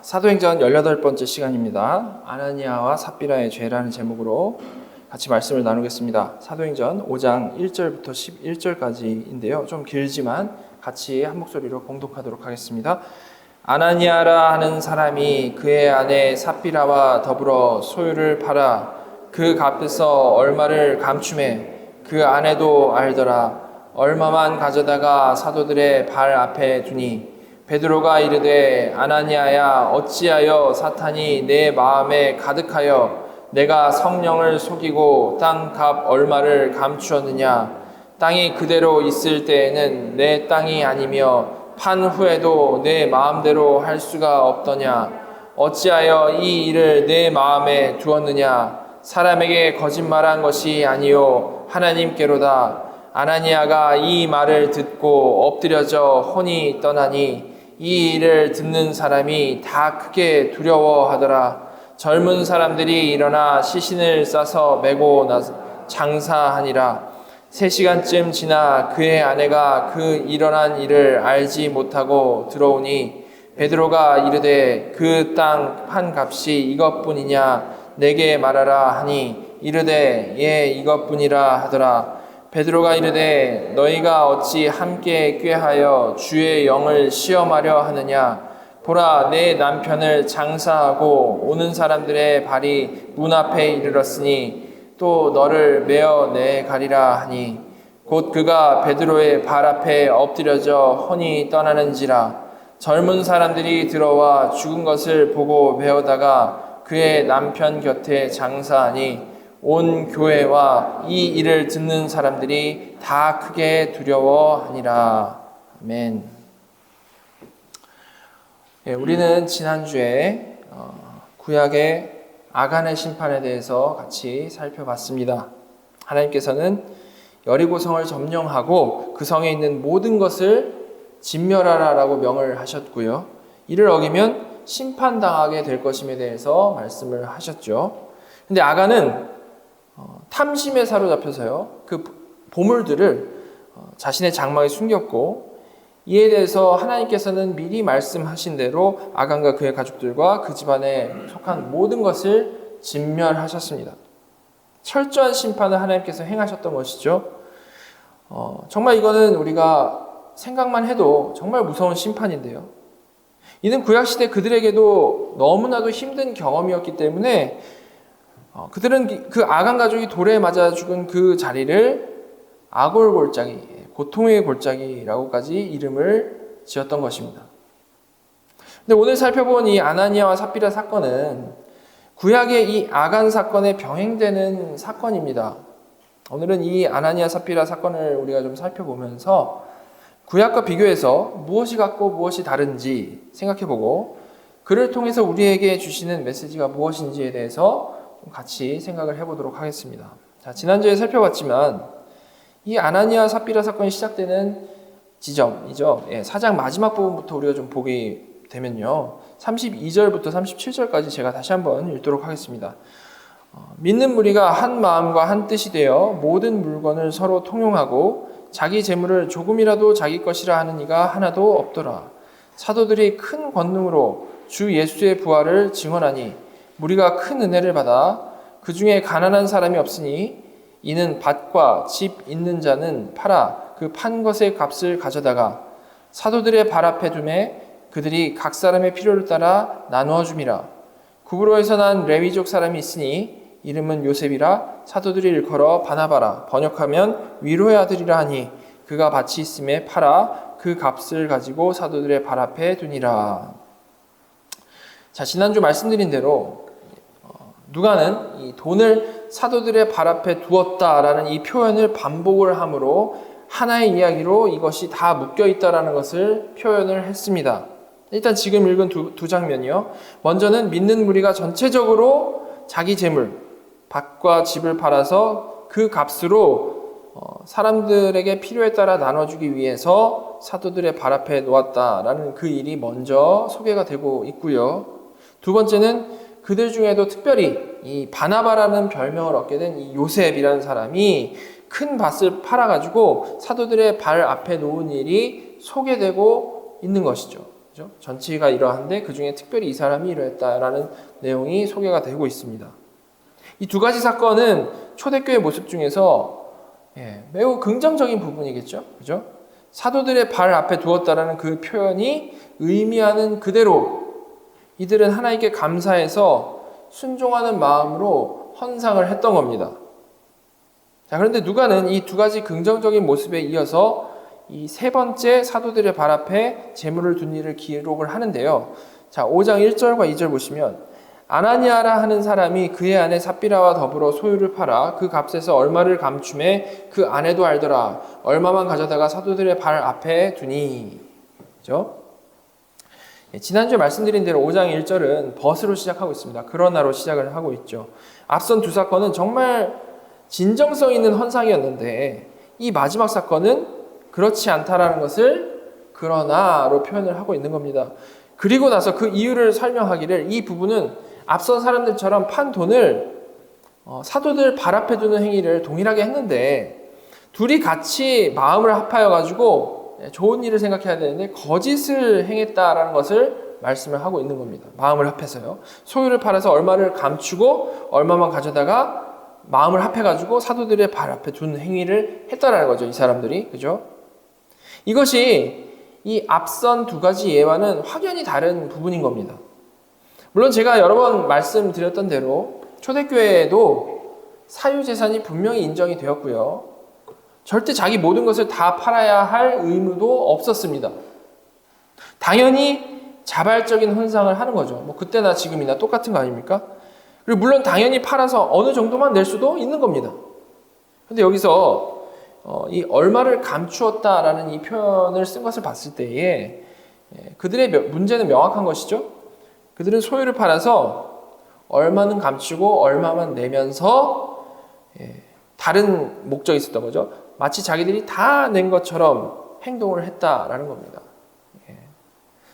사도행전 18번째 시간입니다. 아나니아와 삽비라의 죄라는 제목으로 같이 말씀을 나누겠습니다. 사도행전 5장 1절부터 11절까지인데요. 좀 길지만 같이 한 목소리로 봉독하도록 하겠습니다. 아나니아라 하는 사람이 그의 아내 삽비라와 더불어 소유를 팔아 그 값에서 얼마를 감춤해 그 아내도 알더라. 얼마만 가져다가 사도들의 발 앞에 두니 베드로가 이르되 아나니아야 어찌하여 사탄이 내 마음에 가득하여 내가 성령을 속이고 땅 값 얼마를 감추었느냐. 땅이 그대로 있을 때에는 내 땅이 아니며 판 후에도 내 마음대로 할 수가 없더냐. 어찌하여 이 일을 내 마음에 두었느냐. 사람에게 거짓말한 것이 아니요 하나님께로다. 아나니아가 이 말을 듣고 엎드려져 혼이 떠나니 이 일을 듣는 사람이 다 크게 두려워하더라. 젊은 사람들이 일어나 시신을 싸서 메고 장사하니라. 3시간쯤 지나 그의 아내가 그 일어난 일을 알지 못하고 들어오니 베드로가 이르되 그 땅 판 값이 이것뿐이냐 내게 말하라 하니 이르되 예 이것뿐이라 하더라. 베드로가 이르되 너희가 어찌 함께 꾀하여 주의 영을 시험하려 하느냐. 보라 내 남편을 장사하고 오는 사람들의 발이 문 앞에 이르렀으니 또 너를 메어 내 가리라 하니 곧 그가 베드로의 발 앞에 엎드려져 혼이 떠나는지라. 젊은 사람들이 들어와 죽은 것을 보고 메어다가 그의 남편 곁에 장사하니 온 교회와 이 일을 듣는 사람들이 다 크게 두려워하니라. 아멘. 우리는 지난주에 구약의 아간의 심판에 대해서 같이 살펴봤습니다. 하나님께서는 여리고성을 점령하고 그 성에 있는 모든 것을 진멸하라라고 명을 하셨고요. 이를 어기면 심판당하게 될 것임에 대해서 말씀을 하셨죠. 근데 아간은 탐심에 사로잡혀서요. 그 보물들을 자신의 장막에 숨겼고 이에 대해서 하나님께서는 미리 말씀하신 대로 아간과 그의 가족들과 그 집안에 속한 모든 것을 진멸하셨습니다. 철저한 심판을 하나님께서 행하셨던 것이죠. 정말 이거는 우리가 생각만 해도 정말 무서운 심판인데요. 이는 구약시대 그들에게도 너무나도 힘든 경험이었기 때문에 그들은 그 아간 가족이 돌에 맞아 죽은 그 자리를 아골골짜기, 고통의 골짜기라고까지 이름을 지었던 것입니다. 근데 오늘 살펴본 이 아나니아와 삽비라 사건은 구약의 이 아간 사건에 병행되는 사건입니다. 오늘은 이 아나니아 삽비라 사건을 우리가 좀 살펴보면서 구약과 비교해서 무엇이 같고 무엇이 다른지 생각해보고 그를 통해서 우리에게 주시는 메시지가 무엇인지에 대해서 같이 생각을 해보도록 하겠습니다. 자, 지난주에 살펴봤지만 이 아나니아 삽비라 사건이 시작되는 지점이죠. 4장 마지막 부분부터 우리가 좀 보게 되면요. 32절부터 37절까지 제가 다시 한번 읽도록 하겠습니다. 믿는 무리가 한 마음과 한 뜻이 되어 모든 물건을 서로 통용하고 자기 재물을 조금이라도 자기 것이라 하는 이가 하나도 없더라. 사도들이 큰 권능으로 주 예수의 부활을 증언하니 무리가 큰 은혜를 받아 그 중에 가난한 사람이 없으니 이는 밭과 집 있는 자는 팔아 그 판 것의 값을 가져다가 사도들의 발 앞에 두매 그들이 각 사람의 필요를 따라 나누어 줌이라. 구브로에서 난 레위족 사람이 있으니 이름은 요셉이라. 사도들이 일컬어 바나바라 번역하면 위로의 아들이라 하니 그가 밭이 있음에 팔아 그 값을 가지고 사도들의 발 앞에 두니라. 자, 지난주 말씀드린 대로 누가는 이 돈을 사도들의 발 앞에 두었다라는 이 표현을 반복을 함으로 하나의 이야기로 이것이 다 묶여있다라는 것을 표현을 했습니다. 일단 지금 읽은 두 장면이요. 먼저는 믿는 무리가 전체적으로 자기 재물, 밭과 집을 팔아서 그 값으로 사람들에게 필요에 따라 나눠주기 위해서 사도들의 발 앞에 놓았다라는 그 일이 먼저 소개가 되고 있고요. 두 번째는 그들 중에도 특별히 이 바나바라는 별명을 얻게 된 이 요셉이라는 사람이 큰 밭을 팔아가지고 사도들의 발 앞에 놓은 일이 소개되고 있는 것이죠. 그죠? 전체가 이러한데 그 중에 특별히 이 사람이 이러했다라는 내용이 소개가 되고 있습니다. 이 두 가지 사건은 초대교회 모습 중에서 매우 긍정적인 부분이겠죠. 그죠? 사도들의 발 앞에 두었다라는 그 표현이 의미하는 그대로 이들은 하나님께 감사해서 순종하는 마음으로 헌상을 했던 겁니다. 자, 그런데 누가는 이 두 가지 긍정적인 모습에 이어서 이 세 번째 사도들의 발 앞에 제물을 둔 일을 기록을 하는데요. 자, 5장 1절과 2절 보시면 아나니아라 하는 사람이 그의 아내 삽비라와 더불어 소유를 팔아 그 값에서 얼마를 감춤해 그 아내도 알더라. 얼마만 가져다가 사도들의 발 앞에 두니. 그죠? 지난주에 말씀드린 대로 5장 1절은 벗으로 시작하고 있습니다. 그러나로 시작을 하고 있죠. 앞선 두 사건은 정말 진정성 있는 헌상이었는데 이 마지막 사건은 그렇지 않다라는 것을 그러나로 표현을 하고 있는 겁니다. 그리고 나서 그 이유를 설명하기를 이 부분은 앞선 사람들처럼 판 돈을 사도들 발 앞에 두는 행위를 동일하게 했는데 둘이 같이 마음을 합하여 가지고 좋은 일을 생각해야 되는데 거짓을 행했다라는 것을 말씀을 하고 있는 겁니다. 마음을 합해서요. 소유를 팔아서 얼마를 감추고 얼마만 가져다가 마음을 합해 가지고 사도들의 발 앞에 둔 행위를 했다라는 거죠. 이 사람들이. 그죠? 이것이 이 앞선 두 가지 예와는 확연히 다른 부분인 겁니다. 물론 제가 여러 번 말씀드렸던 대로 초대교회에도 사유재산이 분명히 인정이 되었고요. 절대 자기 모든 것을 다 팔아야 할 의무도 없었습니다. 당연히 자발적인 헌상을 하는 거죠. 뭐 그때나 지금이나 똑같은 거 아닙니까? 그리고 물론 당연히 팔아서 어느 정도만 낼 수도 있는 겁니다. 근데 여기서 이 얼마를 감추었다라는 이 표현을 쓴 것을 봤을 때에 그들의 문제는 명확한 것이죠. 그들은 소유를 팔아서 얼마는 감추고 얼마만 내면서 다른 목적이 있었던 거죠. 마치 자기들이 다 낸 것처럼 행동을 했다라는 겁니다.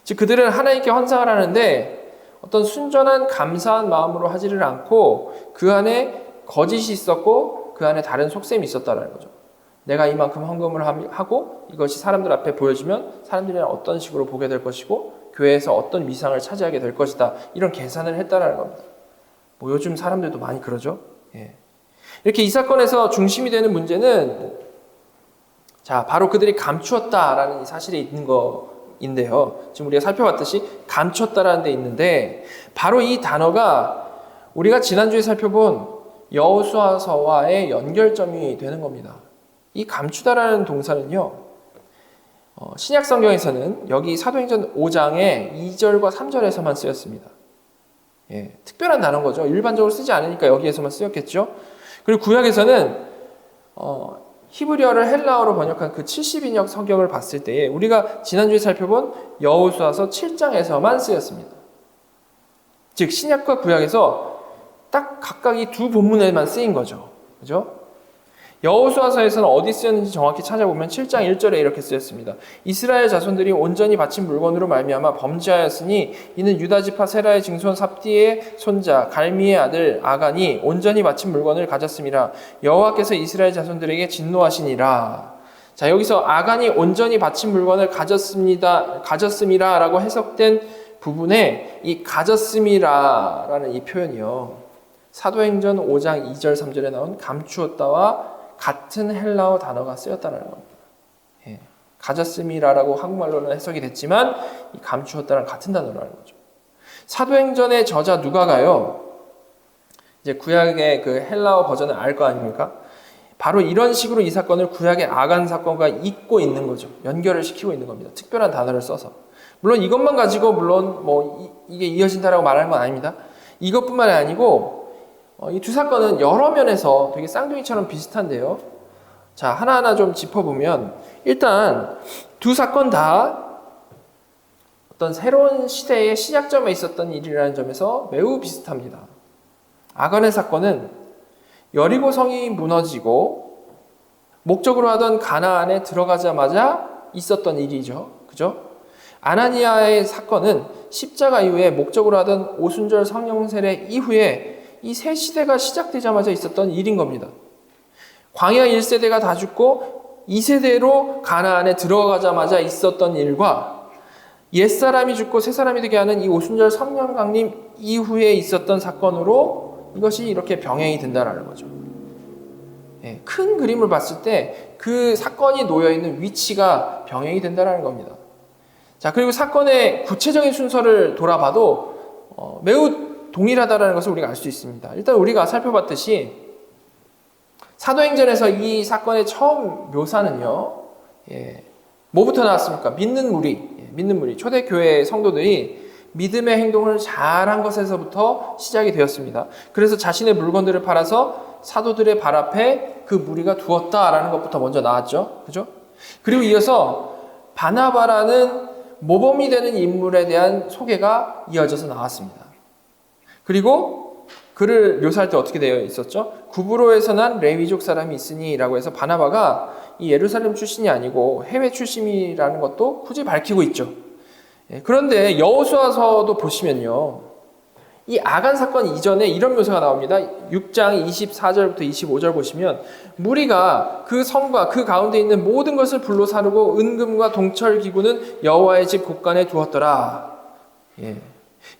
즉 그들은 하나님께 헌상을 하는데 어떤 순전한 감사한 마음으로 하지를 않고 그 안에 거짓이 있었고 그 안에 다른 속셈이 있었다라는 거죠. 내가 이만큼 헌금을 하고 이것이 사람들 앞에 보여지면 사람들이 어떤 식으로 보게 될 것이고 교회에서 어떤 위상을 차지하게 될 것이다. 이런 계산을 했다라는 겁니다. 뭐 요즘 사람들도 많이 그러죠. 이렇게 이 사건에서 중심이 되는 문제는 자, 바로 그들이 감추었다라는 사실이 있는 거인데요. 지금 우리가 살펴봤듯이 감추었다라는 데 있는데 바로 이 단어가 우리가 지난주에 살펴본 여호수아서와의 연결점이 되는 겁니다. 이 감추다라는 동사는요. 신약 성경에서는 여기 사도행전 5장의 2절과 3절에서만 쓰였습니다. 특별한 단어인 거죠. 일반적으로 쓰지 않으니까 여기에서만 쓰였겠죠. 그리고 구약에서는 히브리어를 헬라어로 번역한 그 70인역 성경을 봤을 때에 우리가 지난주에 살펴본 여호수아서 7장에서만 쓰였습니다. 즉 신약과 구약에서 딱 각각 이 두 본문에만 쓰인 거죠. 그죠? 여호수아서에서는 어디 쓰였는지 정확히 찾아보면 7장 1절에 이렇게 쓰였습니다. 이스라엘 자손들이 온전히 바친 물건으로 말미암아 범죄하였으니 이는 유다 지파 세라의 증손 삽디의 손자 갈미의 아들 아간이 온전히 바친 물건을 가졌음이라. 여호와께서 이스라엘 자손들에게 진노하시니라. 자, 여기서 아간이 온전히 바친 물건을 가졌음이라라고 해석된 부분에 이 가졌음이라라는 이 표현이요. 사도행전 5장 2절 3절에 나온 감추었다와 같은 헬라어 단어가 쓰였다는 겁니다. 가졌음이라라고 한국말로는 해석이 됐지만 이 감추었다는 같은 단어라는 거죠. 사도행전의 저자 누가가요. 이제 구약의 그 헬라어 버전을 알 거 아닙니까? 바로 이런 식으로 이 사건을 구약의 아간 사건과 잇고 있는 거죠. 연결을 시키고 있는 겁니다. 특별한 단어를 써서. 물론 이것만 가지고 물론 뭐 이게 이어진다라고 말하는 건 아닙니다. 이것뿐만이 아니고 이 두 사건은 여러 면에서 되게 쌍둥이처럼 비슷한데요. 자, 하나하나 좀 짚어보면 일단 두 사건 다 어떤 새로운 시대의 시작점에 있었던 일이라는 점에서 매우 비슷합니다. 아간의 사건은 여리고 성이 무너지고 목적으로 하던 가나안에 들어가자마자 있었던 일이죠. 그죠? 아나니아의 사건은 십자가 이후에 목적으로 하던 오순절 성령 세례 이후에 이 새 시대가 시작되자마자 있었던 일인 겁니다. 광야 1세대가 다 죽고 2세대로 가나안에 들어가자마자 있었던 일과 옛사람이 죽고 새사람이 되게 하는 이 오순절 성령 강림 이후에 있었던 사건으로 이것이 이렇게 병행이 된다라는 거죠. 예, 큰 그림을 봤을 때 그 사건이 놓여있는 위치가 병행이 된다는 겁니다. 자, 그리고 사건의 구체적인 순서를 돌아봐도 매우 동일하다는 것을 우리가 알 수 있습니다. 일단 우리가 살펴봤듯이 사도행전에서 이 사건의 처음 묘사는요, 뭐부터 나왔습니까? 믿는 무리, 초대교회 성도들이 믿음의 행동을 잘한 것에서부터 시작이 되었습니다. 그래서 자신의 물건들을 팔아서 사도들의 발 앞에 그 무리가 두었다라는 것부터 먼저 나왔죠. 그죠? 그리고 이어서 바나바라는 모범이 되는 인물에 대한 소개가 이어져서 나왔습니다. 그리고 그를 묘사할 때 어떻게 되어 있었죠? 구브로에서 난 레위족 사람이 있으니 라고 해서 바나바가 이 예루살렘 출신이 아니고 해외 출신이라는 것도 굳이 밝히고 있죠. 그런데 여호수아서도 보시면요, 이 아간 사건 이전에 이런 묘사가 나옵니다. 6장 24절부터 25절 보시면 무리가 그 성과 그 가운데 있는 모든 것을 불로 사르고 은금과 동철 기구는 여호와의 집 곳간에 두었더라.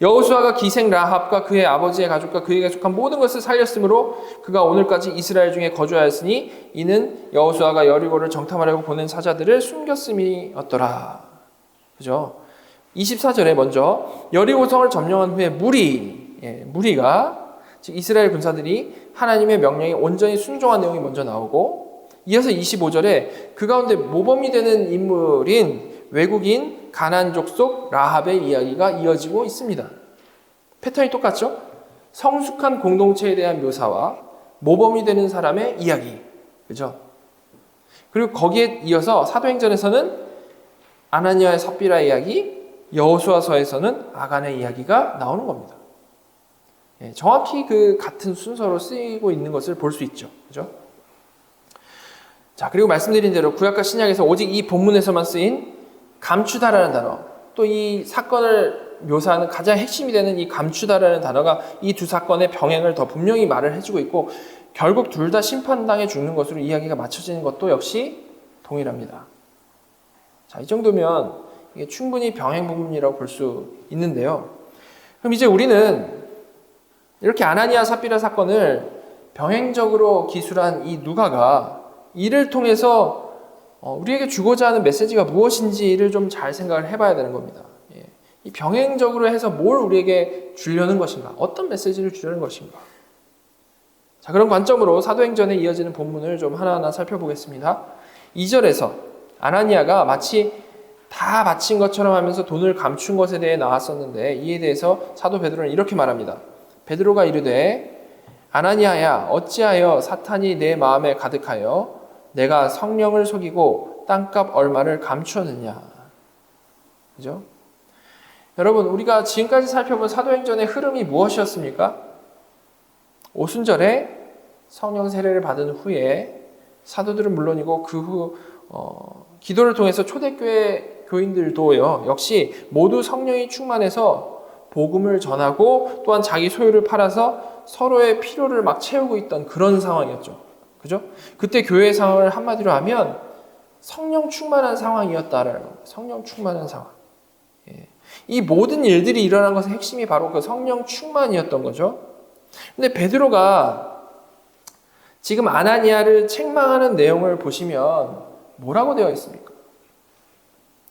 여호수아가 기생 라합과 그의 아버지의 가족과 그에게 속한 모든 것을 살렸으므로 그가 오늘까지 이스라엘 중에 거주하였으니 이는 여호수아가 여리고를 정탐하려고 보낸 사자들을 숨겼음이었더라. 그죠? 24절에 먼저 여리고성을 점령한 후에 무리가 즉 이스라엘 군사들이 하나님의 명령에 온전히 순종한 내용이 먼저 나오고, 이어서 25절에 그 가운데 모범이 되는 인물인 외국인 가나안 족속 라합의 이야기가 이어지고 있습니다. 패턴이 똑같죠? 성숙한 공동체에 대한 묘사와 모범이 되는 사람의 이야기, 그죠? 그리고 거기에 이어서 사도행전에서는 아나니아의 삽비라 이야기, 여호수아서에서는 아간의 이야기가 나오는 겁니다. 정확히 그 같은 순서로 쓰이고 있는 것을 볼 수 있죠. 그죠? 자, 그리고 말씀드린 대로 구약과 신약에서 오직 이 본문에서만 쓰인 감추다라는 단어, 또 이 사건을 묘사하는 가장 핵심이 되는 이 감추다라는 단어가 이 두 사건의 병행을 더 분명히 말을 해주고 있고, 결국 둘 다 심판당해 죽는 것으로 이야기가 맞춰지는 것도 역시 동일합니다. 자, 이 정도면 이게 충분히 병행 부분이라고 볼 수 있는데요. 그럼 이제 우리는 이렇게 아나니아 삽비라 사건을 병행적으로 기술한 이 누가가 이를 통해서 우리에게 주고자 하는 메시지가 무엇인지를 좀 잘 생각을 해봐야 되는 겁니다. 이 병행적으로 해서 뭘 우리에게 주려는 것인가? 어떤 메시지를 주려는 것인가? 자, 그런 관점으로 사도행전에 이어지는 본문을 좀 하나하나 살펴보겠습니다. 2절에서 아나니아가 마치 다 바친 것처럼 하면서 돈을 감춘 것에 대해 나왔었는데, 이에 대해서 사도 베드로는 이렇게 말합니다. 베드로가 이르되 아나니아야, 어찌하여 사탄이 내 마음에 가득하여 내가 성령을 속이고 땅값 얼마를 감추었느냐. 그죠? 여러분, 우리가 지금까지 살펴본 사도행전의 흐름이 무엇이었습니까? 오순절에 성령 세례를 받은 후에 사도들은 물론이고 그 후 기도를 통해서 초대교회 교인들도요, 역시 모두 성령이 충만해서 복음을 전하고 또한 자기 소유를 팔아서 서로의 필요를 막 채우고 있던 그런 상황이었죠. 그죠? 그때 교회의 상황을 한마디로 하면 성령 충만한 상황이었다라는 겁니다. 성령 충만한 상황. 이 모든 일들이 일어난 것의 핵심이 바로 그 성령 충만이었던 거죠. 근데 베드로가 지금 아나니아를 책망하는 내용을 보시면 뭐라고 되어 있습니까?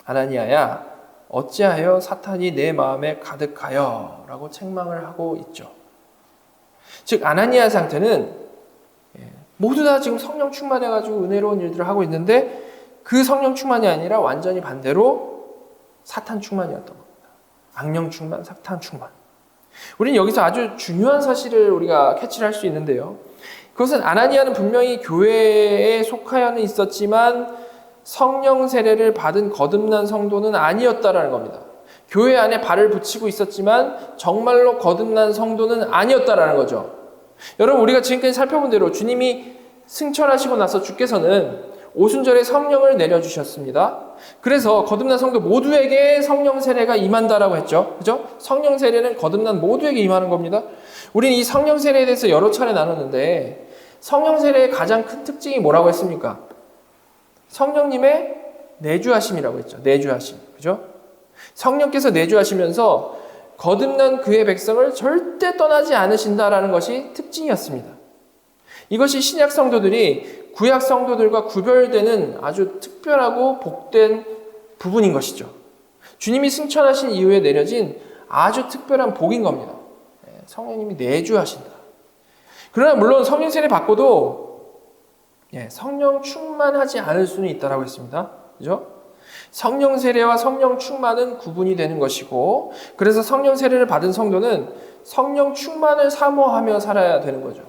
아나니아야, 어찌하여 사탄이 내 마음에 가득하여 라고 책망을 하고 있죠. 즉 아나니아 상태는 모두 다 지금 성령 충만해가지고 은혜로운 일들을 하고 있는데, 그 성령 충만이 아니라 완전히 반대로 사탄 충만이었던 겁니다. 악령 충만, 사탄 충만. 우리는 여기서 아주 중요한 사실을 우리가 캐치를 할 수 있는데요. 그것은 아나니아는 분명히 교회에 속하여는 있었지만 성령 세례를 받은 거듭난 성도는 아니었다라는 겁니다. 교회 안에 발을 붙이고 있었지만 정말로 거듭난 성도는 아니었다라는 거죠. 여러분, 우리가 지금까지 살펴본 대로 주님이 승천하시고 나서 주께서는 오순절에 성령을 내려주셨습니다. 그래서 거듭난 성도 모두에게 성령 세례가 임한다라고 했죠. 그죠? 성령 세례는 거듭난 모두에게 임하는 겁니다. 우리는 이 성령 세례에 대해서 여러 차례 나눴는데, 성령 세례의 가장 큰 특징이 뭐라고 했습니까? 성령님의 내주하심이라고 했죠. 내주하심. 그죠? 성령께서 내주하시면서 거듭난 그의 백성을 절대 떠나지 않으신다라는 것이 특징이었습니다. 이것이 신약 성도들이 구약 성도들과 구별되는 아주 특별하고 복된 부분인 것이죠. 주님이 승천하신 이후에 내려진 아주 특별한 복인 겁니다. 성령님이 내주하신다. 그러나 물론 성령 세례 받고도 성령 충만하지 않을 수는 있다라고 했습니다. 그죠? 성령 세례와 성령 충만은 구분이 되는 것이고, 그래서 성령 세례를 받은 성도는 성령 충만을 사모하며 살아야 되는 거죠.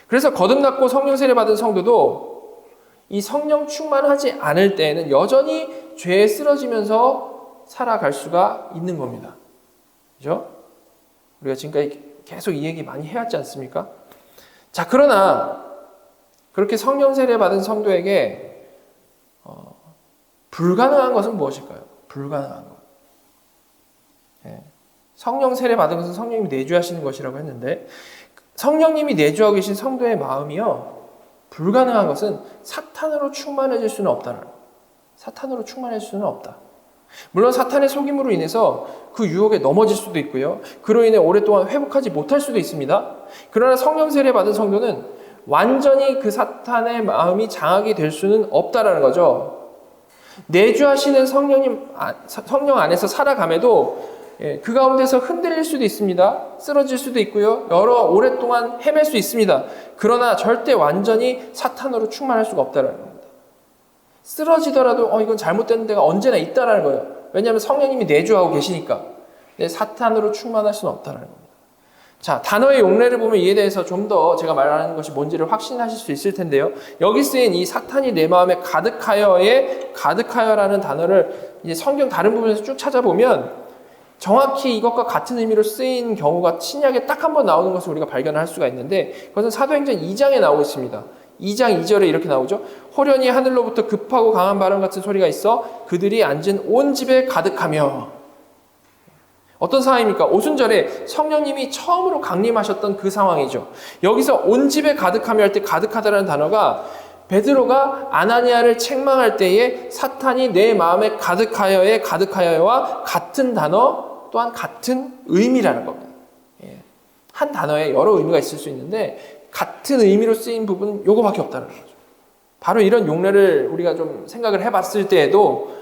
그래서 거듭났고 성령 세례 받은 성도도 이 성령 충만하지 않을 때에는 여전히 죄에 쓰러지면서 살아갈 수가 있는 겁니다. 그죠? 우리가 지금까지 계속 이 얘기 많이 해왔지 않습니까? 자, 그러나 그렇게 성령 세례 받은 성도에게 불가능한 것은 무엇일까요? 불가능한 것. 성령 세례 받은 것은 성령님이 내주하시는 것이라고 했는데, 성령님이 내주하고 계신 성도의 마음이요, 불가능한 것은 사탄으로 충만해질 수는 없다는 거예요. 사탄으로 충만해질 수는 없다. 물론 사탄의 속임으로 인해서 그 유혹에 넘어질 수도 있고요, 그로 인해 오랫동안 회복하지 못할 수도 있습니다. 그러나 성령 세례 받은 성도는 완전히 그 사탄의 마음이 장악이 될 수는 없다라는 거죠. 내주하시는 성령 안에서 살아감에도 그 가운데서 흔들릴 수도 있습니다. 쓰러질 수도 있고요. 오랫동안 헤맬 수 있습니다. 그러나 절대 완전히 사탄으로 충만할 수가 없다는 겁니다. 쓰러지더라도 이건 잘못된 데가 언제나 있다는 거예요. 왜냐하면 성령님이 내주하고 계시니까. 사탄으로 충만할 수는 없다는 겁니다. 자, 단어의 용례를 보면 이에 대해서 좀 더 제가 말하는 것이 뭔지를 확신하실 수 있을 텐데요. 여기 쓰인 이 사탄이 내 마음에 가득하여의 가득하여라는 단어를 이제 성경 다른 부분에서 쭉 찾아보면 정확히 이것과 같은 의미로 쓰인 경우가 신약에 딱 한 번 나오는 것을 우리가 발견할 수가 있는데, 그것은 사도행전 2장에 나오고 있습니다. 2장 2절에 이렇게 나오죠. 호련히 하늘로부터 급하고 강한 바람 같은 소리가 있어 그들이 앉은 온 집에 가득하며. 어떤 상황입니까? 오순절에 성령님이 처음으로 강림하셨던 그 상황이죠. 여기서 온 집에 가득하며 할 때 가득하다라는 단어가 베드로가 아나니아를 책망할 때에 사탄이 내 마음에 가득하여의 가득하여와 같은 단어 또한 같은 의미라는 겁니다. 한 단어에 여러 의미가 있을 수 있는데 같은 의미로 쓰인 부분은 요거밖에 없다는 거죠. 바로 이런 용례를 우리가 좀 생각을 해봤을 때에도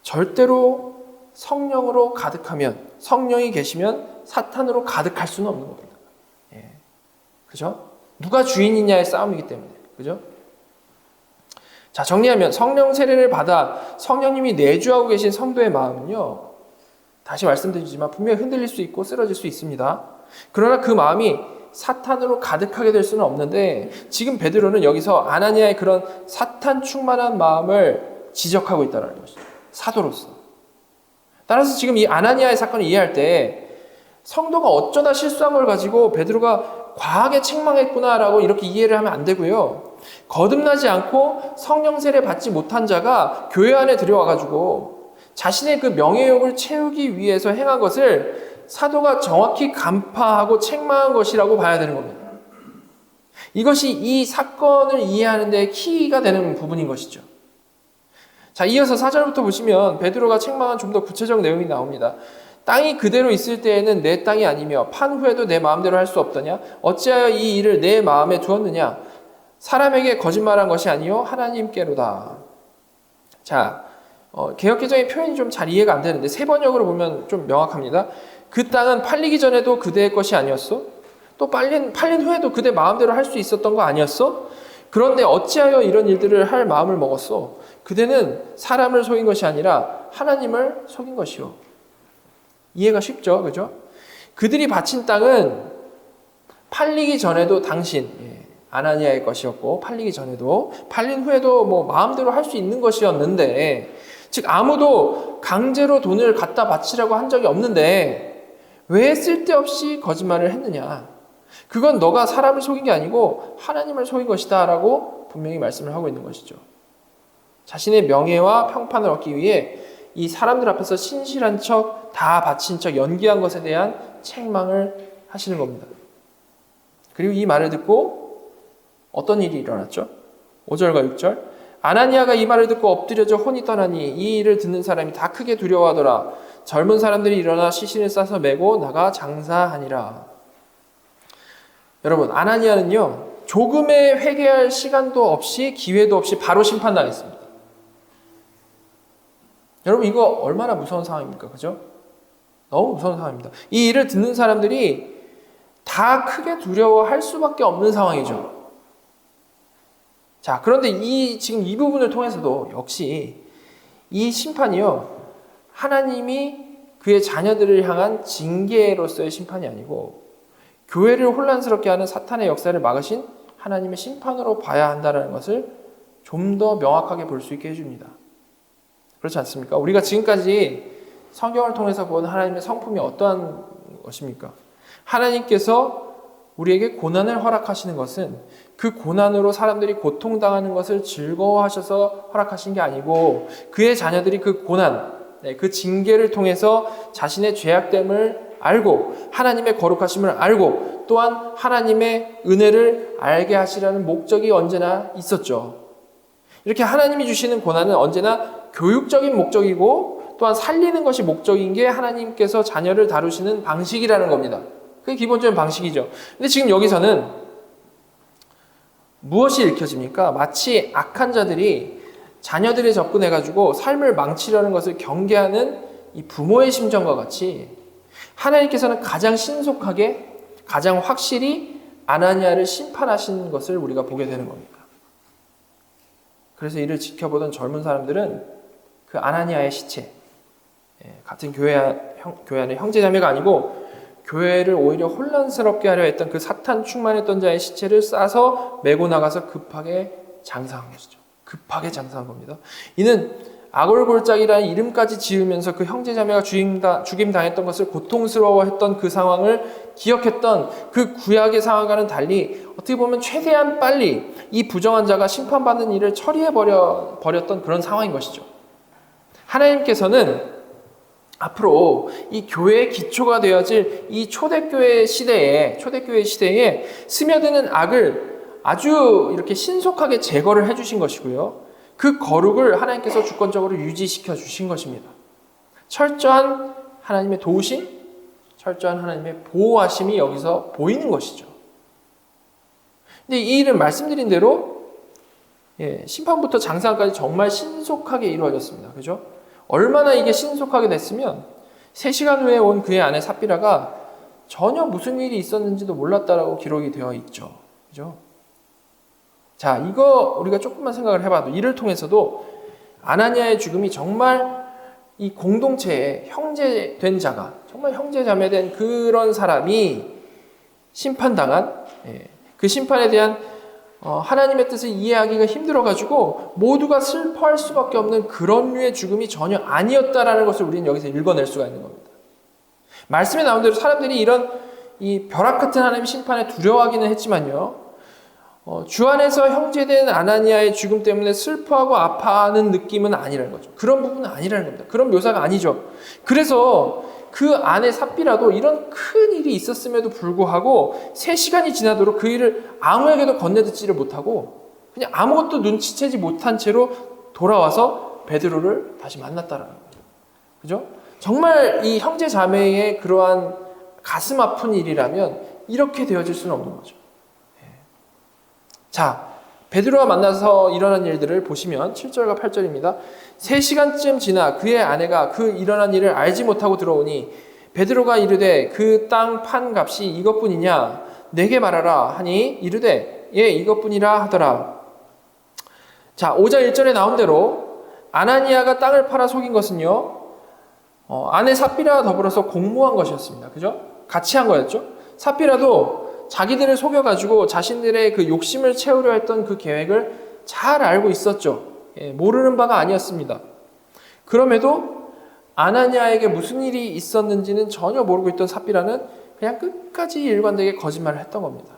절대로 성령으로 가득하면, 성령이 계시면 사탄으로 가득할 수는 없는 겁니다. 그죠? 누가 주인이냐의 싸움이기 때문에. 그죠? 자, 정리하면 성령 세례를 받아 성령님이 내주하고 계신 성도의 마음은요, 다시 말씀드리지만 분명히 흔들릴 수 있고 쓰러질 수 있습니다. 그러나 그 마음이 사탄으로 가득하게 될 수는 없는데, 지금 베드로는 여기서 아나니아의 그런 사탄 충만한 마음을 지적하고 있다는 것이죠. 사도로서. 따라서 지금 이 아나니아의 사건을 이해할 때 성도가 어쩌다 실수한 걸 가지고 베드로가 과하게 책망했구나라고 이렇게 이해를 하면 안 되고요. 거듭나지 않고 성령 세례 받지 못한 자가 교회 안에 들여와가지고 자신의 그 명예욕을 채우기 위해서 행한 것을 사도가 정확히 간파하고 책망한 것이라고 봐야 되는 겁니다. 이것이 이 사건을 이해하는 데 키가 되는 부분인 것이죠. 자, 이어서 4절부터 보시면 베드로가 책망한 좀 더 구체적 내용이 나옵니다. 땅이 그대로 있을 때에는 내 땅이 아니며 판 후에도 내 마음대로 할 수 없더냐? 어찌하여 이 일을 내 마음에 두었느냐? 사람에게 거짓말한 것이 아니요 하나님께로다. 자, 개역개정의 표현이 좀 잘 이해가 안 되는데 세 번역으로 보면 좀 명확합니다. 그 땅은 팔리기 전에도 그대의 것이 아니었어? 또 팔린 후에도 그대 마음대로 할 수 있었던 거 아니었어? 그런데 어찌하여 이런 일들을 할 마음을 먹었어? 그대는 사람을 속인 것이 아니라 하나님을 속인 것이요. 이해가 쉽죠? 그죠? 그들이 바친 땅은 팔리기 전에도 당신, 아나니아의 것이었고, 팔리기 전에도, 팔린 후에도 뭐 마음대로 할 수 있는 것이었는데, 즉 아무도 강제로 돈을 갖다 바치라고 한 적이 없는데 왜 쓸데없이 거짓말을 했느냐? 그건 너가 사람을 속인 게 아니고 하나님을 속인 것이다 라고 분명히 말씀을 하고 있는 것이죠. 자신의 명예와 평판을 얻기 위해 이 사람들 앞에서 신실한 척, 다 바친 척, 연기한 것에 대한 책망을 하시는 겁니다. 그리고 이 말을 듣고 어떤 일이 일어났죠? 5절과 6절. 아나니아가 이 말을 듣고 엎드려져 혼이 떠나니 이 일을 듣는 사람이 다 크게 두려워하더라. 젊은 사람들이 일어나 시신을 싸서 메고 나가 장사하니라. 여러분, 아나니아는요, 조금의 회개할 시간도 없이 기회도 없이 바로 심판당했습니다. 여러분, 이거 얼마나 무서운 상황입니까? 그죠? 너무 무서운 상황입니다. 이 일을 듣는 사람들이 다 크게 두려워할 수밖에 없는 상황이죠. 자, 그런데 지금 이 부분을 통해서도 역시 이 심판이요, 하나님이 그의 자녀들을 향한 징계로서의 심판이 아니고 교회를 혼란스럽게 하는 사탄의 역사를 막으신 하나님의 심판으로 봐야 한다는 것을 좀 더 명확하게 볼 수 있게 해줍니다. 그렇지 않습니까? 우리가 지금까지 성경을 통해서 본 하나님의 성품이 어떠한 것입니까? 하나님께서 우리에게 고난을 허락하시는 것은 그 고난으로 사람들이 고통당하는 것을 즐거워하셔서 허락하신 게 아니고 그의 자녀들이 그 고난, 그 징계를 통해서 자신의 죄악됨을 알고 하나님의 거룩하심을 알고 또한 하나님의 은혜를 알게 하시라는 목적이 언제나 있었죠. 이렇게 하나님이 주시는 고난은 언제나 교육적인 목적이고 또한 살리는 것이 목적인 게 하나님께서 자녀를 다루시는 방식이라는 겁니다. 그게 기본적인 방식이죠. 근데 지금 여기서는 무엇이 읽혀집니까? 마치 악한 자들이 자녀들에 접근해가지고 삶을 망치려는 것을 경계하는 이 부모의 심정과 같이 하나님께서는 가장 신속하게, 가장 확실히 아나니아를 심판하신 것을 우리가 보게 되는 겁니다. 그래서 이를 지켜보던 젊은 사람들은 그 아나니아의 시체, 같은 교회 안의 형제자매가 아니고 교회를 오히려 혼란스럽게 하려 했던 그 사탄 충만했던 자의 시체를 싸서 메고 나가서 급하게 장사한 것이죠. 급하게 장사한 겁니다. 이는 아골골짝이라는 이름까지 지으면서 그 형제자매가 죽임당했던 것을 고통스러워했던 그 상황을 기억했던 그 구약의 상황과는 달리 어떻게 보면 최대한 빨리 이 부정한 자가 심판받는 일을 처리해버렸던 그런 상황인 것이죠. 하나님께서는 앞으로 이 교회의 기초가 되어질 이 초대교회 시대에 스며드는 악을 아주 이렇게 신속하게 제거를 해주신 것이고요. 그 거룩을 하나님께서 주권적으로 유지시켜 주신 것입니다. 철저한 하나님의 도우심, 철저한 하나님의 보호하심이 여기서 보이는 것이죠. 근데 이 일은 말씀드린 대로 심판부터 장사까지 정말 신속하게 이루어졌습니다. 그죠? 얼마나 이게 신속하게 됐으면 3시간 후에 온 그의 아내 삽비라가 전혀 무슨 일이 있었는지도 몰랐다라고 기록이 되어 있죠. 그죠? 자, 이거 우리가 조금만 생각을 해봐도 이를 통해서도 아나니아의 죽음이 정말 이 공동체의 형제된 자가, 정말 형제자매된 그런 사람이 심판당한 그 심판에 대한 하나님의 뜻을 이해하기가 힘들어가지고 모두가 슬퍼할 수밖에 없는 그런 류의 죽음이 전혀 아니었다라는 것을 우리는 여기서 읽어낼 수가 있는 겁니다. 말씀에 나온 대로 사람들이 이런 이 벼락 같은 하나님의 심판에 두려워하기는 했지만요, 주 안에서 형제된 아나니아의 죽음 때문에 슬퍼하고 아파하는 느낌은 아니라는 거죠. 그런 부분은 아니라는 겁니다. 그런 묘사가 아니죠. 그래서 그 아내 삽비라도 이런 큰 일이 있었음에도 불구하고 3시간이 지나도록 그 일을 아무에게도 건네듣지를 못하고 그냥 아무것도 눈치채지 못한 채로 돌아와서 베드로를 다시 만났다라는 거죠. 그죠? 정말 이 형제 자매의 그러한 가슴 아픈 일이라면 이렇게 되어질 수는 없는 거죠. 자, 베드로와 만나서 일어난 일들을 보시면 7절과 8절입니다. 3시간쯤 지나 그의 아내가 그 일어난 일을 알지 못하고 들어오니 베드로가 이르되 그 땅 판 값이 이것뿐이냐 내게 말하라 하니 이르되 예 이것뿐이라 하더라. 자, 5절 1절에 나온 대로 아나니아가 땅을 팔아 속인 것은요, 아내 삽비라와 더불어서 공모한 것이었습니다. 그죠? 같이 한 거였죠. 삽비라도 자기들을 속여가지고 자신들의 그 욕심을 채우려 했던 그 계획을 잘 알고 있었죠. 모르는 바가 아니었습니다. 그럼에도 아나니아에게 무슨 일이 있었는지는 전혀 모르고 있던 삽비라는 그냥 끝까지 일관되게 거짓말을 했던 겁니다.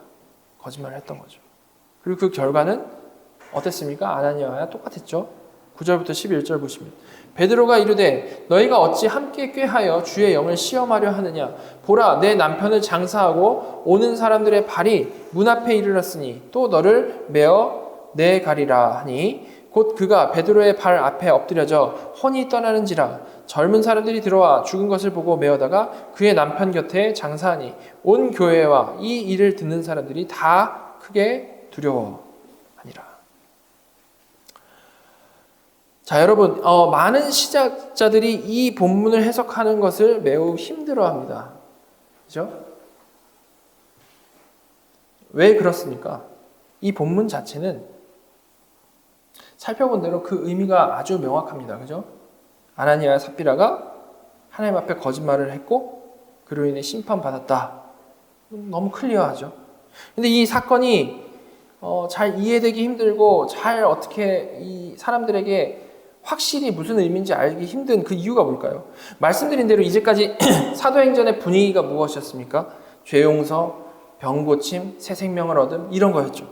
거짓말을 했던 거죠. 그리고 그 결과는 어땠습니까? 아나니아와 똑같았죠. 9절부터 11절 보시면 베드로가 이르되 너희가 어찌 함께 꾀하여 주의 영을 시험하려 하느냐 보라 내 남편을 장사하고 오는 사람들의 발이 문 앞에 이르렀으니 또 너를 메어 내가리라 하니 곧 그가 베드로의 발 앞에 엎드려져 혼이 떠나는지라 젊은 사람들이 들어와 죽은 것을 보고 메어다가 그의 남편 곁에 장사하니 온 교회와 이 일을 듣는 사람들이 다 크게 두려워하니라. 자, 여러분, 많은 신학자들이 이 본문을 해석하는 것을 매우 힘들어합니다. 그죠? 왜 그렇습니까? 이 본문 자체는 살펴본 대로 그 의미가 아주 명확합니다. 그죠? 아나니아와 삽비라가 하나님 앞에 거짓말을 했고 그로 인해 심판받았다. 너무 클리어하죠. 근데 이 사건이 잘 이해되기 힘들고 잘 어떻게 이 사람들에게 확실히 무슨 의미인지 알기 힘든 그 이유가 뭘까요? 말씀드린 대로 이제까지 사도행전의 분위기가 무엇이었습니까? 죄 용서, 병 고침, 새 생명을 얻음 이런 거였죠.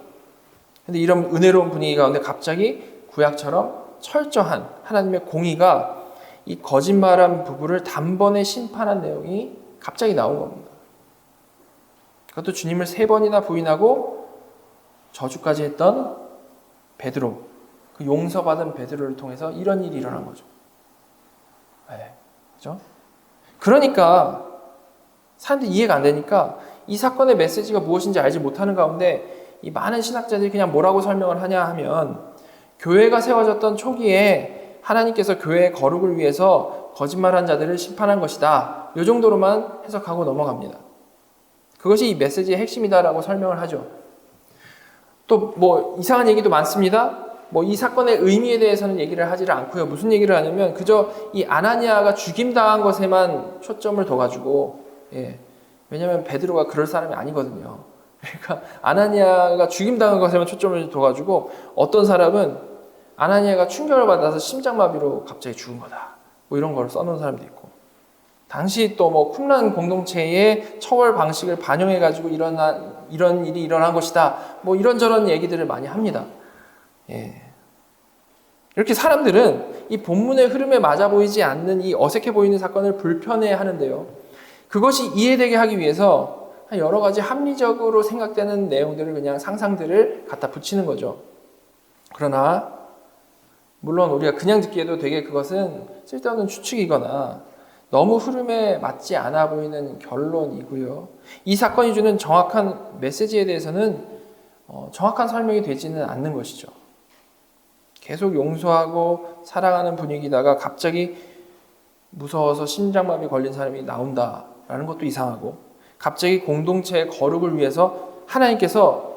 근데 이런 은혜로운 분위기 가운데 갑자기 구약처럼 철저한 하나님의 공의가 이 거짓말한 부부를 단번에 심판한 내용이 갑자기 나온 겁니다. 그것도 주님을 3번이나 부인하고 저주까지 했던 베드로, 그 용서받은 베드로를 통해서 이런 일이 일어난 거죠. 네, 그죠? 그러니까 사람들이 이해가 안 되니까 이 사건의 메시지가 무엇인지 알지 못하는 가운데 이 많은 신학자들이 그냥 뭐라고 설명을 하냐 하면 교회가 세워졌던 초기에 하나님께서 교회의 거룩을 위해서 거짓말한 자들을 심판한 것이다. 이 정도로만 해석하고 넘어갑니다. 그것이 이 메시지의 핵심이다라고 설명을 하죠. 또 뭐 이상한 얘기도 많습니다. 뭐 이 사건의 의미에 대해서는 얘기를 하지를 않고요. 무슨 얘기를 하냐면 그저 이 아나니아가 죽임당한 것에만 초점을 둬가지고 왜냐하면 베드로가 그럴 사람이 아니거든요. 그러니까 아나니아가 죽임당한 것에만 초점을 둬가지고 어떤 사람은 아나니아가 충격을 받아서 심장마비로 갑자기 죽은 거다. 뭐 이런 걸 써놓은 사람도 있고 당시 또 뭐 쿰란 공동체의 처벌 방식을 반영해가지고 이런 일이 일어난 것이다. 뭐 이런저런 얘기들을 많이 합니다. 이렇게 사람들은 이 본문의 흐름에 맞아 보이지 않는 이 어색해 보이는 사건을 불편해 하는데요. 그것이 이해되게 하기 위해서 여러 가지 합리적으로 생각되는 내용들을 그냥 상상들을 갖다 붙이는 거죠. 그러나 물론 우리가 그냥 듣기에도 되게 그것은 쓸데없는 추측이거나 너무 흐름에 맞지 않아 보이는 결론이고요. 이 사건이 주는 정확한 메시지에 대해서는 정확한 설명이 되지는 않는 것이죠. 계속 용서하고 사랑하는 분위기다가 갑자기 무서워서 심장마비 걸린 사람이 나온다라는 것도 이상하고 갑자기 공동체의 거룩을 위해서 하나님께서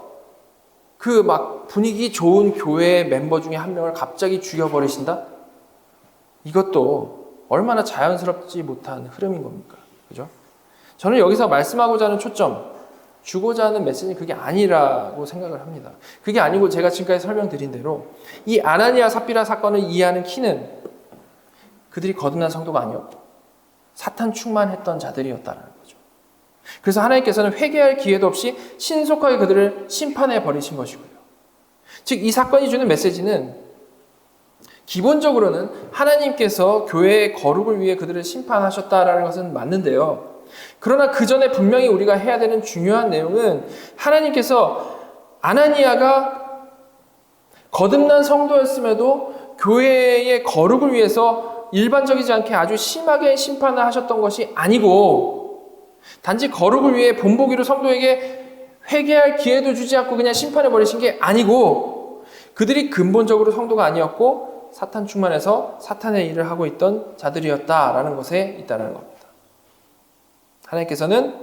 그 막 분위기 좋은 교회의 멤버 중에 한 명을 갑자기 죽여버리신다? 이것도 얼마나 자연스럽지 못한 흐름인 겁니까? 그죠? 저는 여기서 말씀하고자 하는 초점, 주고자 하는 메시지는 그게 아니라고 생각을 합니다. 그게 아니고 제가 지금까지 설명드린 대로 이 아나니아 삽비라 사건을 이해하는 키는 그들이 거듭난 성도가 아니었고 사탄 충만했던 자들이었다는 거죠. 그래서 하나님께서는 회개할 기회도 없이 신속하게 그들을 심판해 버리신 것이고요. 즉 이 사건이 주는 메시지는 기본적으로는 하나님께서 교회의 거룩을 위해 그들을 심판하셨다라는 것은 맞는데요. 그러나 그 전에 분명히 우리가 해야 되는 중요한 내용은 하나님께서 아나니아가 거듭난 성도였음에도 교회의 거룩을 위해서 일반적이지 않게 아주 심하게 심판을 하셨던 것이 아니고 단지 거룩을 위해 본보기로 성도에게 회개할 기회도 주지 않고 그냥 심판해버리신 게 아니고 그들이 근본적으로 성도가 아니었고 사탄 충만해서 사탄의 일을 하고 있던 자들이었다라는 것에 있다는 겁니다. 하나님께서는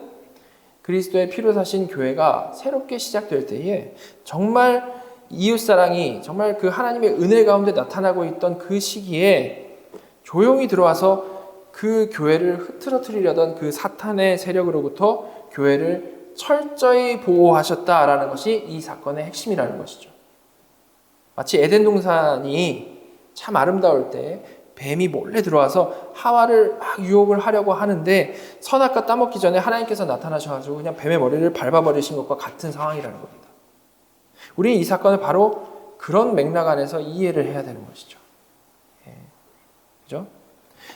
그리스도의 피로 사신 교회가 새롭게 시작될 때에 정말 이웃사랑이 정말 그 하나님의 은혜 가운데 나타나고 있던 그 시기에 조용히 들어와서 그 교회를 흐트러뜨리려던 그 사탄의 세력으로부터 교회를 철저히 보호하셨다라는 것이 이 사건의 핵심이라는 것이죠. 마치 에덴 동산이 참 아름다울 때 뱀이 몰래 들어와서 하와를 막 유혹을 하려고 하는데 선악과 따먹기 전에 하나님께서 나타나셔가지고 그냥 뱀의 머리를 밟아버리신 것과 같은 상황이라는 겁니다. 우리는 이 사건을 바로 그런 맥락 안에서 이해를 해야 되는 것이죠. 그죠?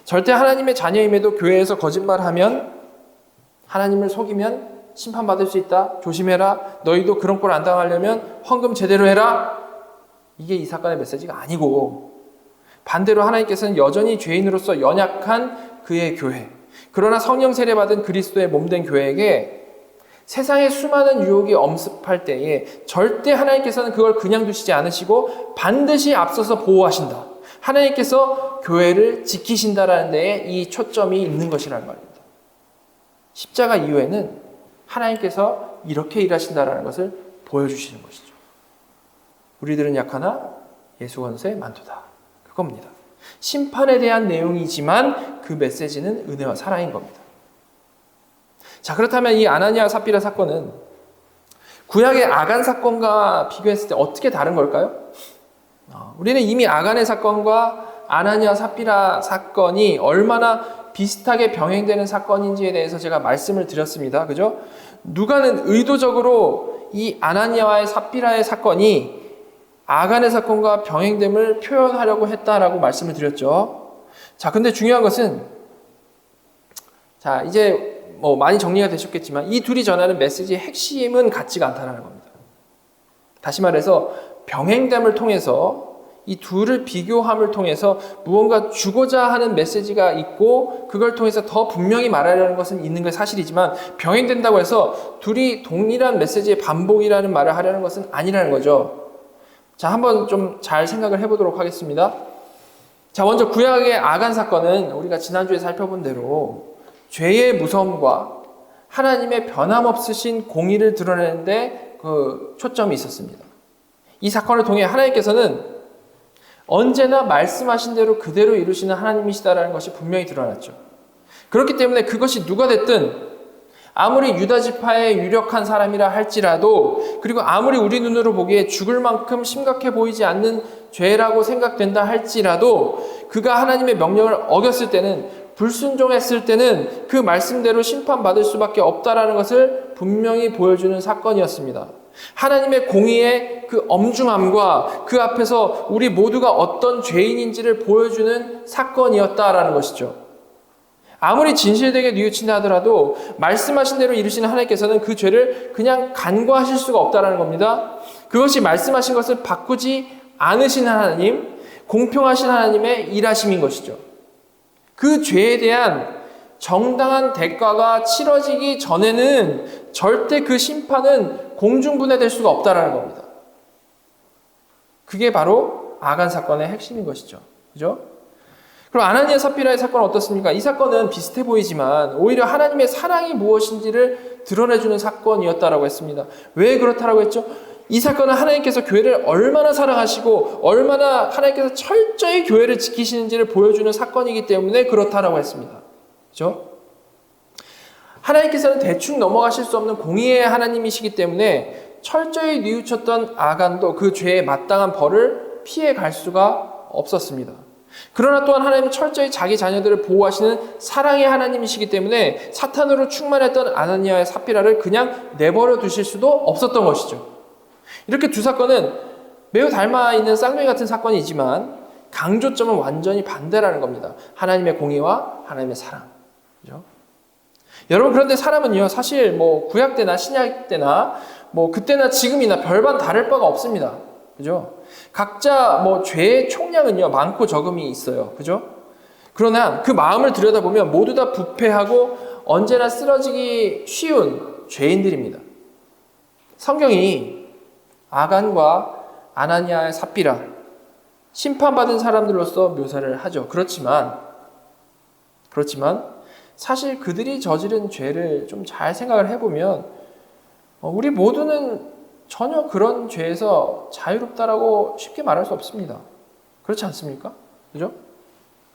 절대 하나님의 자녀임에도 교회에서 거짓말하면 하나님을 속이면 심판받을 수 있다. 조심해라. 너희도 그런 꼴 안 당하려면 헌금 제대로 해라. 이게 이 사건의 메시지가 아니고, 반대로 하나님께서는 여전히 죄인으로서 연약한 그의 교회, 그러나 성령 세례받은 그리스도의 몸된 교회에게 세상의 수많은 유혹이 엄습할 때에 절대 하나님께서는 그걸 그냥 두시지 않으시고 반드시 앞서서 보호하신다. 하나님께서 교회를 지키신다라는 데에 이 초점이 있는 것이라는 말입니다. 십자가 이후에는 하나님께서 이렇게 일하신다라는 것을 보여주시는 것이죠. 우리들은 약하나 예수 권세 많도다. 그겁니다. 심판에 대한 내용이지만 그 메시지는 은혜와 사랑인 겁니다. 자, 그렇다면 이 아나니아와 삽비라 사건은 구약의 아간 사건과 비교했을 때 어떻게 다른 걸까요? 우리는 이미 아간의 사건과 아나니아와 삽비라 사건이 얼마나 비슷하게 병행되는 사건인지에 대해서 제가 말씀을 드렸습니다. 그죠? 누가는 의도적으로 이 아나니아와의 삽비라의 사건이 아간의 사건과 병행됨을 표현하려고 했다라고 말씀을 드렸죠. 자, 근데 중요한 것은, 자, 이제 많이 정리가 되셨겠지만 이 둘이 전하는 메시지의 핵심은 같지가 않다는 겁니다. 다시 말해서 병행됨을 통해서 이 둘을 비교함을 통해서 무언가 주고자 하는 메시지가 있고 그걸 통해서 더 분명히 말하려는 것은 있는 게 사실이지만 병행된다고 해서 둘이 동일한 메시지의 반복이라는 말을 하려는 것은 아니라는 거죠. 자, 한번 좀 잘 생각을 해보도록 하겠습니다. 자, 먼저 구약의 아간 사건은 우리가 지난주에 살펴본 대로 죄의 무서움과 하나님의 변함없으신 공의를 드러내는데 그 초점이 있었습니다. 이 사건을 통해 하나님께서는 언제나 말씀하신 대로 그대로 이루시는 하나님이시다라는 것이 분명히 드러났죠. 그렇기 때문에 그것이 누가 됐든 아무리 유다 지파의 유력한 사람이라 할지라도 그리고 아무리 우리 눈으로 보기에 죽을 만큼 심각해 보이지 않는 죄라고 생각된다 할지라도 그가 하나님의 명령을 어겼을 때는 불순종했을 때는 그 말씀대로 심판받을 수밖에 없다라는 것을 분명히 보여주는 사건이었습니다. 하나님의 공의의 그 엄중함과 그 앞에서 우리 모두가 어떤 죄인인지를 보여주는 사건이었다라는 것이죠. 아무리 진실되게 뉘우친다 하더라도 말씀하신 대로 이루시는 하나님께서는 그 죄를 그냥 간과하실 수가 없다라는 겁니다. 그것이 말씀하신 것을 바꾸지 않으신 하나님, 공평하신 하나님의 일하심인 것이죠. 그 죄에 대한 정당한 대가가 치러지기 전에는 절대 그 심판은 공중분해될 수가 없다라는 겁니다. 그게 바로 아간 사건의 핵심인 것이죠. 그죠? 그럼 아나니아 삽비라의 사건은 어떻습니까? 이 사건은 비슷해 보이지만 오히려 하나님의 사랑이 무엇인지를 드러내주는 사건이었다라고 했습니다. 왜 그렇다라고 했죠? 이 사건은 하나님께서 교회를 얼마나 사랑하시고 얼마나 하나님께서 철저히 교회를 지키시는지를 보여주는 사건이기 때문에 그렇다라고 했습니다. 그렇죠? 하나님께서는 대충 넘어가실 수 없는 공의의 하나님이시기 때문에 철저히 뉘우쳤던 아간도 그 죄에 마땅한 벌을 피해 갈 수가 없었습니다. 그러나 또한 하나님은 철저히 자기 자녀들을 보호하시는 사랑의 하나님이시기 때문에 사탄으로 충만했던 아나니아의 삽비라를 그냥 내버려 두실 수도 없었던 것이죠. 이렇게 두 사건은 매우 닮아 있는 쌍둥이 같은 사건이지만 강조점은 완전히 반대라는 겁니다. 하나님의 공의와 하나님의 사랑. 그죠? 여러분, 그런데 사람은요, 사실 구약 때나 신약 때나 그때나 지금이나 별반 다를 바가 없습니다. 그죠? 각자 죄의 총량은요, 많고 적음이 있어요. 그죠? 그러나 그 마음을 들여다보면 모두 다 부패하고 언제나 쓰러지기 쉬운 죄인들입니다. 성경이 아간과 아나니아의 삽비라, 심판받은 사람들로서 묘사를 하죠. 그렇지만 사실 그들이 저지른 죄를 좀 잘 생각을 해보면 우리 모두는 전혀 그런 죄에서 자유롭다라고 쉽게 말할 수 없습니다. 그렇지 않습니까? 그죠?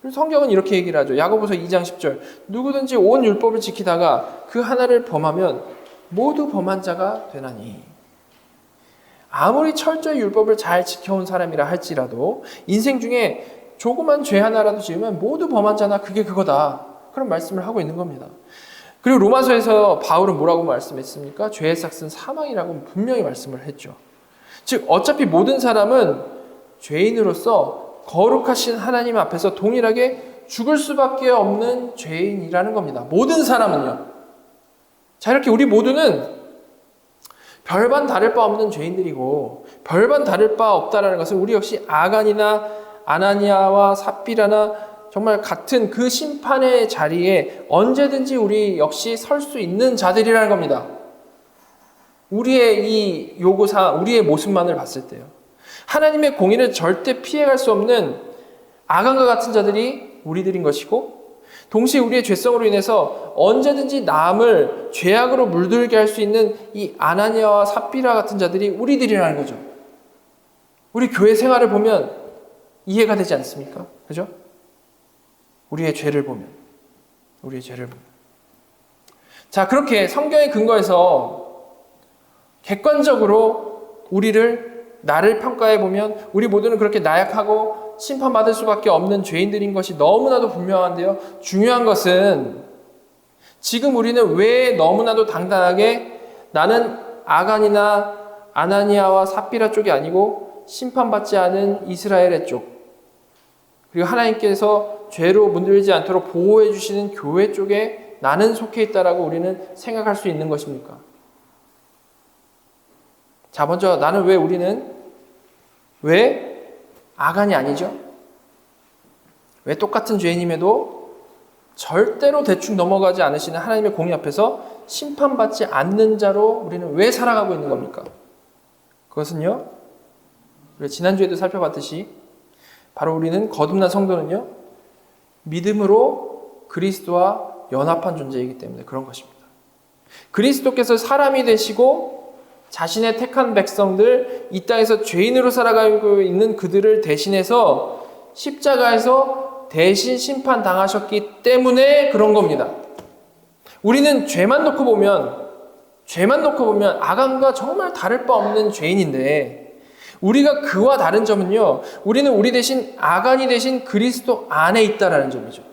그래서 성경은 이렇게 얘기를 하죠. 야고보서 2장 10절. 누구든지 온 율법을 지키다가 그 하나를 범하면 모두 범한 자가 되나니. 아무리 철저히 율법을 잘 지켜온 사람이라 할지라도 인생 중에 조그만 죄 하나라도 지으면 모두 범한 자나 그게 그거다. 그런 말씀을 하고 있는 겁니다. 그리고 로마서에서 바울은 뭐라고 말씀했습니까? 죄의 삭은 사망이라고 분명히 말씀을 했죠. 즉 어차피 모든 사람은 죄인으로서 거룩하신 하나님 앞에서 동일하게 죽을 수밖에 없는 죄인이라는 겁니다. 모든 사람은요. 자, 이렇게 우리 모두는 별반 다를 바 없는 죄인들이고 별반 다를 바 없다라는 것은 우리 역시 아간이나 아나니아와 삽비라나 정말 같은 그 심판의 자리에 언제든지 우리 역시 설 수 있는 자들이라는 겁니다. 우리의 이 요구사항, 우리의 모습만을 봤을 때요. 하나님의 공의를 절대 피해갈 수 없는 아간과 같은 자들이 우리들인 것이고, 동시에 우리의 죄성으로 인해서 언제든지 남을 죄악으로 물들게 할 수 있는 이 아나니아와 삽비라 같은 자들이 우리들이라는 거죠. 우리 교회 생활을 보면 이해가 되지 않습니까? 그죠? 우리의 죄를 보면. 자, 그렇게 성경의 근거에서 객관적으로 나를 평가해 보면 우리 모두는 그렇게 나약하고 심판받을 수밖에 없는 죄인들인 것이 너무나도 분명한데요. 중요한 것은 지금 우리는 왜 너무나도 당당하게 나는 아간이나 아나니아와 삽비라 쪽이 아니고 심판받지 않은 이스라엘의 쪽, 그리고 하나님께서 죄로 문들지 않도록 보호해 주시는 교회 쪽에 나는 속해 있다라고 우리는 생각할 수 있는 것입니까? 자, 먼저 우리는 왜 아간이 아니죠? 왜 똑같은 죄인임에도 절대로 대충 넘어가지 않으시는 하나님의 공의 앞에서 심판받지 않는 자로 우리는 왜 살아가고 있는 겁니까? 그것은요, 우리 지난주에도 살펴봤듯이 바로 우리는 거듭난 성도는요, 믿음으로 그리스도와 연합한 존재이기 때문에 그런 것입니다. 그리스도께서 사람이 되시고 자신의 택한 백성들, 이 땅에서 죄인으로 살아가고 있는 그들을 대신해서 십자가에서 대신 심판당하셨기 때문에 그런 겁니다. 우리는 죄만 놓고 보면 아간과 정말 다를 바 없는 죄인인데, 우리가 그와 다른 점은요, 우리는 우리 대신 아간이 대신 그리스도 안에 있다라는 점이죠.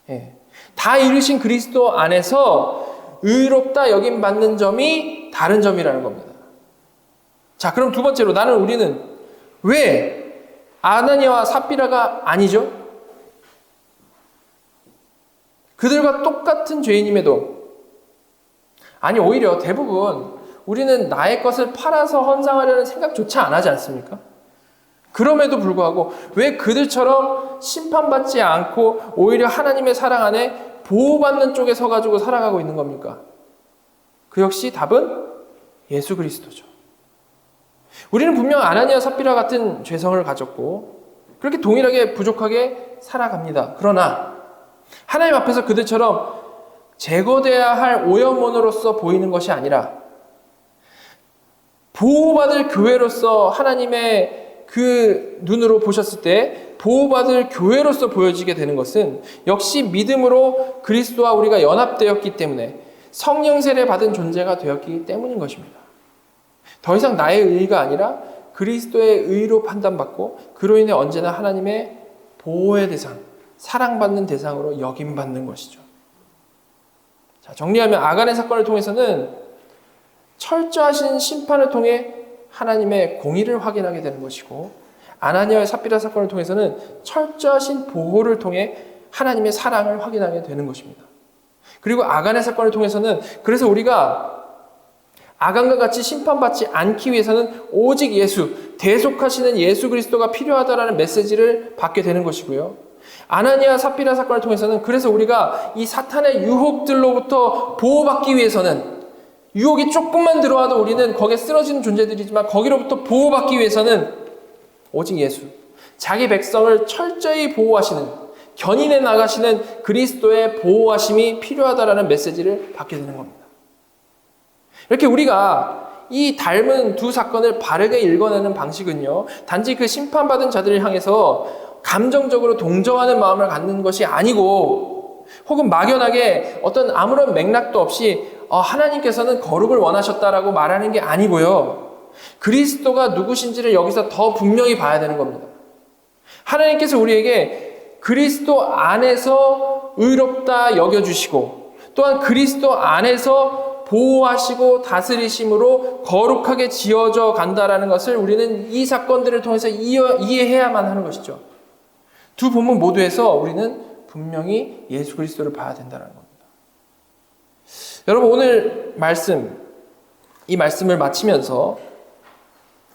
예. 다 이루신 그리스도 안에서 의롭다 여김 받는 점이 다른 점이라는 겁니다. 자, 그럼 두 번째로 우리는 왜 아나니아와 삽비라가 아니죠? 그들과 똑같은 죄인임에도, 아니 오히려 대부분 우리는 나의 것을 팔아서 헌상하려는 생각조차 안 하지 않습니까? 그럼에도 불구하고 왜 그들처럼 심판받지 않고 오히려 하나님의 사랑 안에 보호받는 쪽에 서가지고 살아가고 있는 겁니까? 그 역시 답은 예수 그리스도죠. 우리는 분명 아나니아 삽비라 같은 죄성을 가졌고 그렇게 동일하게 부족하게 살아갑니다. 그러나 하나님 앞에서 그들처럼 제거돼야 할 오염원으로서 보이는 것이 아니라 보호받을 교회로서 하나님의 그 눈으로 보셨을 때 보호받을 교회로서 보여지게 되는 것은 역시 믿음으로 그리스도와 우리가 연합되었기 때문에 성령 세례 받은 존재가 되었기 때문인 것입니다. 더 이상 나의 의가 아니라 그리스도의 의로 판단받고 그로 인해 언제나 하나님의 보호의 대상, 사랑받는 대상으로 여김받는 것이죠. 자, 정리하면 아간의 사건을 통해서는 철저하신 심판을 통해 하나님의 공의를 확인하게 되는 것이고, 아나니아의 삽비라 사건을 통해서는 철저하신 보호를 통해 하나님의 사랑을 확인하게 되는 것입니다. 그리고 아간의 사건을 통해서는 그래서 우리가 아간과 같이 심판받지 않기 위해서는 오직 예수, 대속하시는 예수 그리스도가 필요하다라는 메시지를 받게 되는 것이고요. 아나니아 삽비라 사건을 통해서는 그래서 우리가 이 사탄의 유혹들로부터 보호받기 위해서는, 유혹이 조금만 들어와도 우리는 거기에 쓰러지는 존재들이지만 거기로부터 보호받기 위해서는 오직 예수, 자기 백성을 철저히 보호하시는, 견인해 나가시는 그리스도의 보호하심이 필요하다라는 메시지를 받게 되는 겁니다. 이렇게 우리가 이 닮은 두 사건을 바르게 읽어내는 방식은요, 단지 그 심판받은 자들을 향해서 감정적으로 동정하는 마음을 갖는 것이 아니고, 혹은 막연하게 어떤 아무런 맥락도 없이 하나님께서는 거룩을 원하셨다라고 말하는 게 아니고요, 그리스도가 누구신지를 여기서 더 분명히 봐야 되는 겁니다. 하나님께서 우리에게 그리스도 안에서 의롭다 여겨주시고 또한 그리스도 안에서 보호하시고 다스리심으로 거룩하게 지어져 간다라는 것을 우리는 이 사건들을 통해서 이해해야만 하는 것이죠. 두 본문 모두에서 우리는 분명히 예수 그리스도를 봐야 된다는 겁니다. 여러분, 오늘 말씀, 이 말씀을 마치면서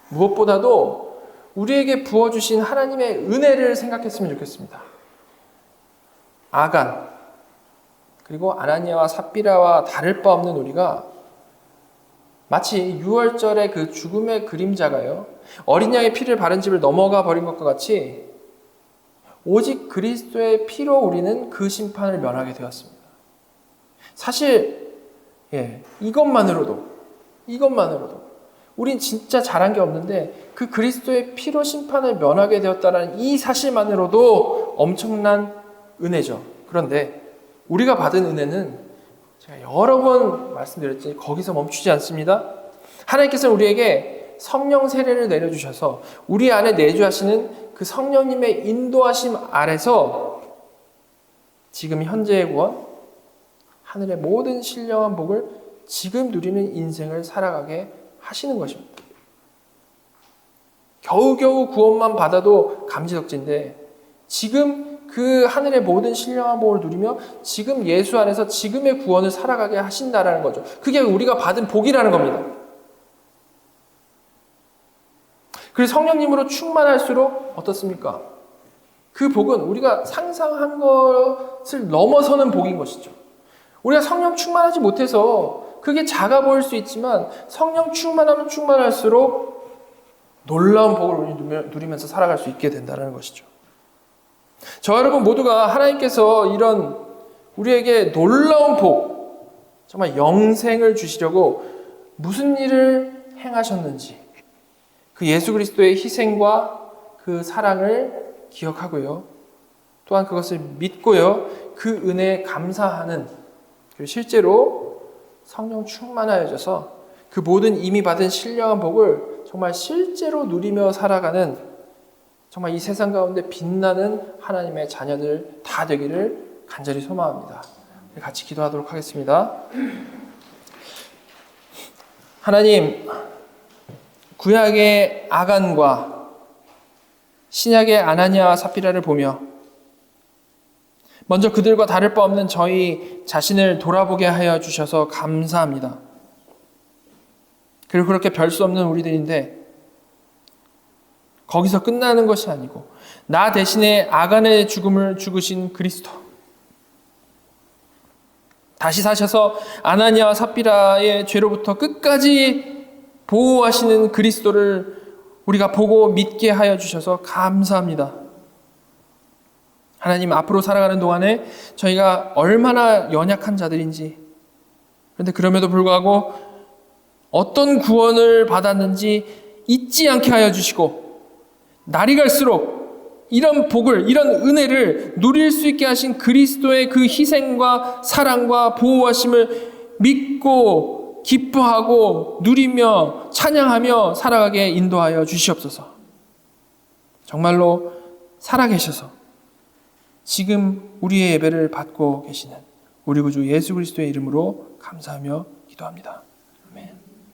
무엇보다도 우리에게 부어주신 하나님의 은혜를 생각했으면 좋겠습니다. 아간, 그리고 아나니아와 삽비라와 다를 바 없는 우리가 마치 유월절의 그 죽음의 그림자가요, 어린 양의 피를 바른 집을 넘어가 버린 것과 같이 오직 그리스도의 피로 우리는 그 심판을 면하게 되었습니다. 사실 이것만으로도 우린 진짜 잘한 게 없는데 그 그리스도의 피로 심판을 면하게 되었다는 이 사실만으로도 엄청난 은혜죠. 그런데 우리가 받은 은혜는 제가 여러 번 말씀드렸지만 거기서 멈추지 않습니다. 하나님께서는 우리에게 성령 세례를 내려주셔서 우리 안에 내주하시는 그 성령님의 인도하심 아래서 지금 현재의 구원, 하늘의 모든 신령한 복을 지금 누리는 인생을 살아가게 하시는 것입니다. 겨우겨우 구원만 받아도 감지덕지인데 지금 그 하늘의 모든 신령한 복을 누리며 지금 예수 안에서 지금의 구원을 살아가게 하신다라는 거죠. 그게 우리가 받은 복이라는 겁니다. 그래서 성령님으로 충만할수록 어떻습니까? 그 복은 우리가 상상한 것을 넘어서는 복인 것이죠. 우리가 성령 충만하지 못해서 그게 작아 보일 수 있지만 성령 충만하면 충만할수록 놀라운 복을 우리 누리면서 살아갈 수 있게 된다는 것이죠. 저 여러분 모두가 하나님께서 이런 우리에게 놀라운 복, 정말 영생을 주시려고 무슨 일을 행하셨는지 그 예수 그리스도의 희생과 그 사랑을 기억하고요. 또한 그것을 믿고요. 그 은혜에 감사하는, 그리고 실제로 성령 충만하여져서 그 모든 이미 받은 신령한 복을 정말 실제로 누리며 살아가는 정말 이 세상 가운데 빛나는 하나님의 자녀들 다 되기를 간절히 소망합니다. 같이 기도하도록 하겠습니다. 하나님, 구약의 아간과 신약의 아나니아와 삽비라를 보며 먼저 그들과 다를 바 없는 저희 자신을 돌아보게 하여 주셔서 감사합니다. 그리고 그렇게 별 수 없는 우리들인데 거기서 끝나는 것이 아니고 나 대신에 아간의 죽음을 죽으신 그리스도, 다시 사셔서 아나니아와 삽비라의 죄로부터 끝까지 보호하시는 그리스도를 우리가 보고 믿게 하여 주셔서 감사합니다. 하나님, 앞으로 살아가는 동안에 저희가 얼마나 연약한 자들인지, 그런데 그럼에도 불구하고 어떤 구원을 받았는지 잊지 않게 하여 주시고 날이 갈수록 이런 복을, 이런 은혜를 누릴 수 있게 하신 그리스도의 그 희생과 사랑과 보호하심을 믿고 기뻐하고 누리며 찬양하며 살아가게 인도하여 주시옵소서. 정말로 살아계셔서 지금 우리의 예배를 받고 계시는 우리 구주 예수 그리스도의 이름으로 감사하며 기도합니다.